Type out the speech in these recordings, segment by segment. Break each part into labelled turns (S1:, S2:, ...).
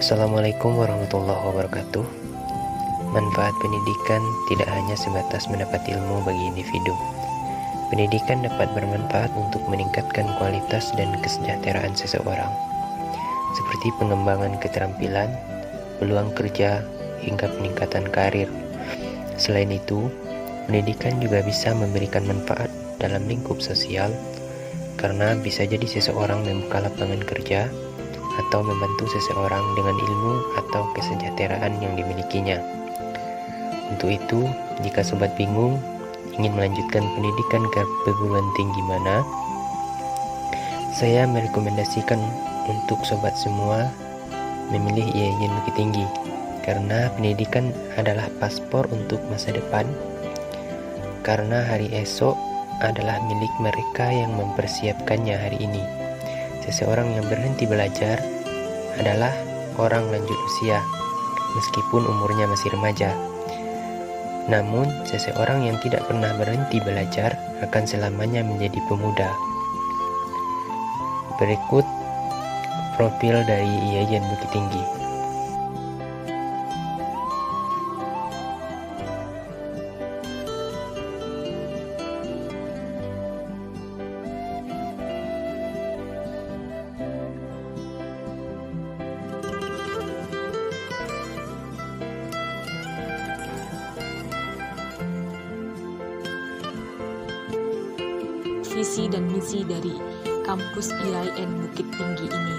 S1: Assalamualaikum warahmatullahi wabarakatuh. Manfaat pendidikan tidak hanya sebatas mendapat ilmu bagi individu. Pendidikan dapat bermanfaat untuk meningkatkan kualitas dan kesejahteraan seseorang, seperti pengembangan keterampilan, peluang kerja, hingga peningkatan karir. Selain itu, pendidikan juga bisa memberikan manfaat dalam lingkup sosial, karena bisa jadi seseorang membuka lapangan kerja atau membantu seseorang dengan ilmu atau kesejahteraan yang dimilikinya. Untuk itu, jika sobat bingung ingin melanjutkan pendidikan ke perguruan tinggi mana, saya merekomendasikan untuk sobat semua memilih IAIN Bukit Tinggi, karena pendidikan adalah paspor untuk masa depan, karena hari esok adalah milik mereka yang mempersiapkannya hari ini. Seseorang yang berhenti belajar adalah orang lanjut usia, meskipun umurnya masih remaja. Namun, seseorang yang tidak pernah berhenti belajar akan selamanya menjadi pemuda. Berikut profil dari IAIN Bukit Tinggi.
S2: Visi dan misi dari kampus IAIN Bukit Tinggi ini.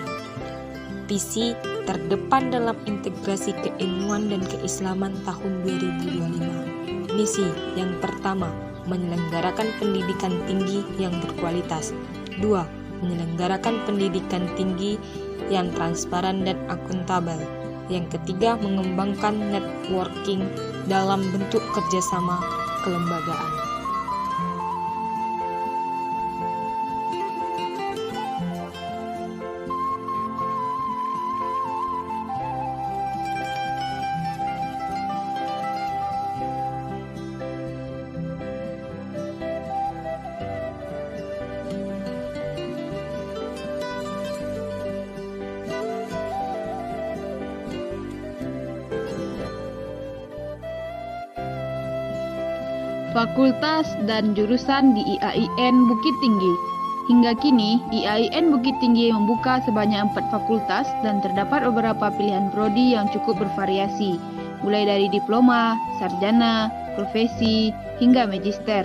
S2: Visi terdepan dalam integrasi keilmuan dan keislaman tahun 2025. Misi yang pertama, menyelenggarakan pendidikan tinggi yang berkualitas. 2. Menyelenggarakan pendidikan tinggi yang transparan dan akuntabel. Yang ketiga, mengembangkan networking dalam bentuk kerjasama kelembagaan.
S3: Fakultas dan jurusan di IAIN Bukit Tinggi. Hingga kini, IAIN Bukit Tinggi membuka sebanyak 4 fakultas dan terdapat beberapa pilihan prodi yang cukup bervariasi, mulai dari diploma, sarjana, profesi, hingga magister.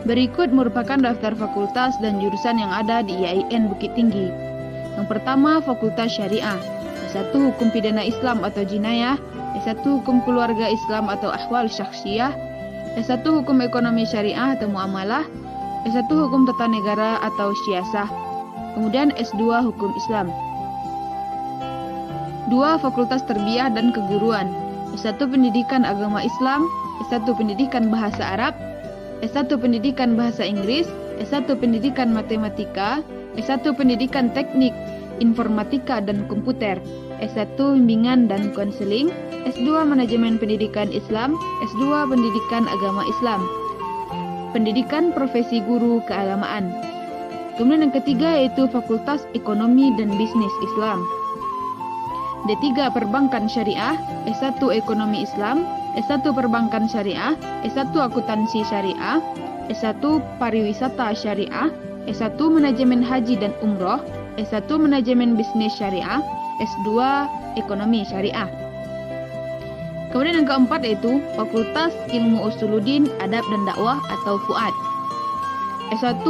S3: Berikut merupakan daftar fakultas dan jurusan yang ada di IAIN Bukit Tinggi. Yang pertama, Fakultas Syariah. S1 Hukum Pidana Islam atau Jinayah, S1 Hukum Keluarga Islam atau Ahwal Syakhsiyah, S1 Hukum Ekonomi Syariah atau Muamalah, S1 Hukum Tata Negara atau Syiasah, kemudian S2 Hukum Islam. 2. Fakultas Tarbiyah dan Keguruan, S1 Pendidikan Agama Islam, S1 Pendidikan Bahasa Arab, S1 Pendidikan Bahasa Inggris, S1 Pendidikan Matematika, S1 Pendidikan Teknik Informatika dan Komputer, S1 Bimbingan dan Konseling, S2 Manajemen Pendidikan Islam, S2 Pendidikan Agama Islam, Pendidikan Profesi Guru Keagamaan. Kemudian yang ketiga yaitu Fakultas Ekonomi dan Bisnis Islam. D3 Perbankan Syariah, S1 Ekonomi Islam, S1 Perbankan Syariah, S1 Akuntansi Syariah, S1 Pariwisata Syariah, S1 Manajemen Haji dan Umroh, S1 Manajemen Bisnis Syariah, S2 Ekonomi Syariah. Kemudian yang keempat yaitu Fakultas Ilmu Usuluddin, Adab dan Dakwah atau FUAD. S1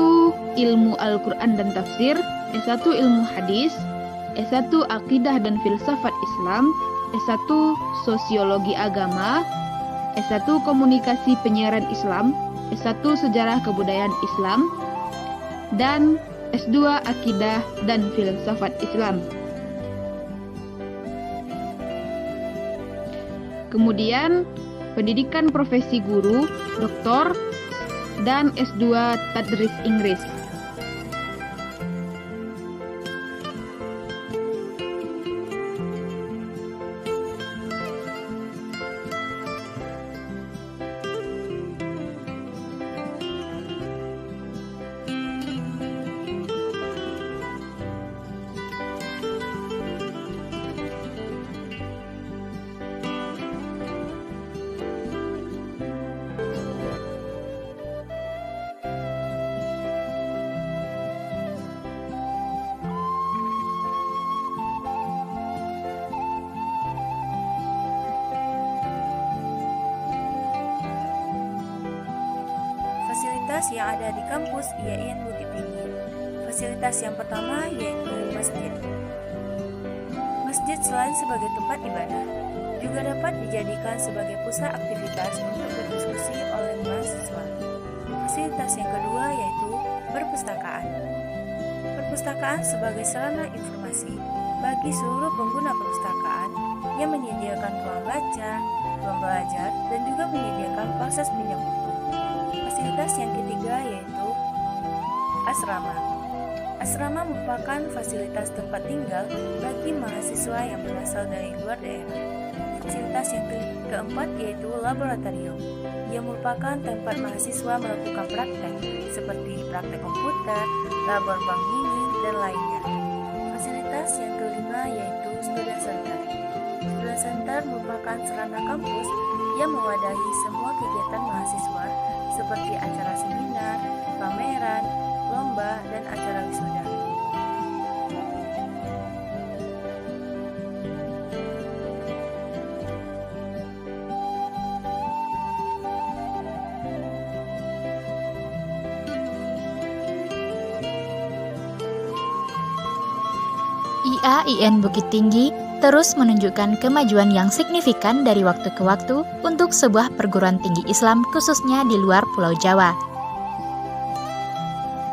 S3: Ilmu Al-Quran dan Tafsir, S1 Ilmu Hadis, S1 Akidah dan Filsafat Islam, S1 Sosiologi Agama, S1 Komunikasi Penyiaran Islam, S1 Sejarah Kebudayaan Islam, dan S2 Akidah dan Filsafat Islam. Kemudian pendidikan profesi guru, doktor, dan S2 Tadris Inggris.
S4: fasilitas yang ada di kampus IAIN Bukit Tinggi. Fasilitas yang pertama yaitu masjid. Masjid selain sebagai tempat ibadah, juga dapat dijadikan sebagai pusat aktivitas untuk berdiskusi oleh mahasiswa. Fasilitas yang kedua yaitu perpustakaan. Perpustakaan sebagai sarana informasi bagi seluruh pengguna perpustakaan yang menyediakan ruang baca, ruang belajar, dan juga menyediakan proses pinjam buku. Fasilitas yang ketiga yaitu asrama. Asrama merupakan fasilitas tempat tinggal bagi mahasiswa yang berasal dari luar daerah. Fasilitas yang keempat yaitu laboratorium, yang merupakan tempat mahasiswa melakukan praktek seperti praktek komputer, labor bank mini, dan lainnya. Fasilitas yang kelima yaitu student center. Student center merupakan sarana kampus yang mewadahi semua kegiatan mahasiswa seperti acara seminar, pameran, lomba, dan acara wisuda.
S5: IAIN Bukit Tinggi terus menunjukkan kemajuan yang signifikan dari waktu ke waktu untuk sebuah perguruan tinggi Islam khususnya di luar Pulau Jawa.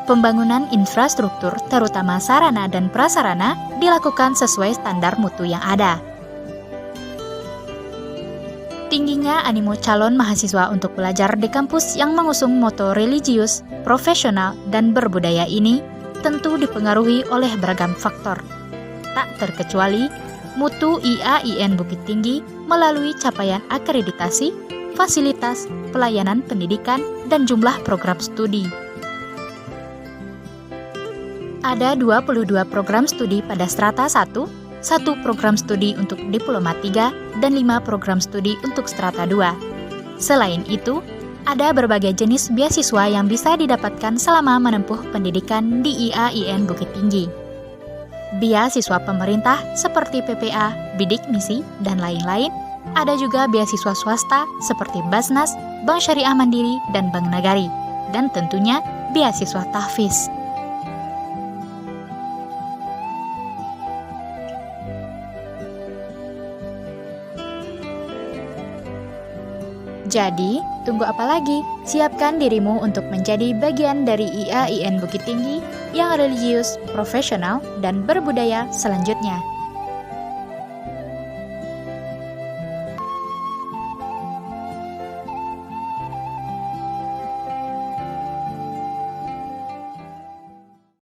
S5: Pembangunan infrastruktur terutama sarana dan prasarana dilakukan sesuai standar mutu yang ada. Tingginya animo calon mahasiswa untuk belajar di kampus yang mengusung moto religius, profesional, dan berbudaya ini tentu dipengaruhi oleh beragam faktor. Tak terkecuali mutu IAIN Bukit Tinggi melalui capaian akreditasi, fasilitas, pelayanan pendidikan, dan jumlah program studi. Ada 22 program studi pada strata 1, 1 program studi untuk diploma 3, dan 5 program studi untuk strata 2. Selain itu, ada berbagai jenis beasiswa yang bisa didapatkan selama menempuh pendidikan di IAIN Bukit Tinggi. Beasiswa pemerintah seperti PPA, Bidik Misi, dan lain-lain. Ada juga beasiswa swasta seperti Basnas, Bank Syariah Mandiri, dan Bank Nagari. Dan tentunya beasiswa tahfiz. Jadi, tunggu apa lagi? Siapkan dirimu untuk menjadi bagian dari IAIN Bukit Tinggi yang religius, profesional, dan berbudaya selanjutnya.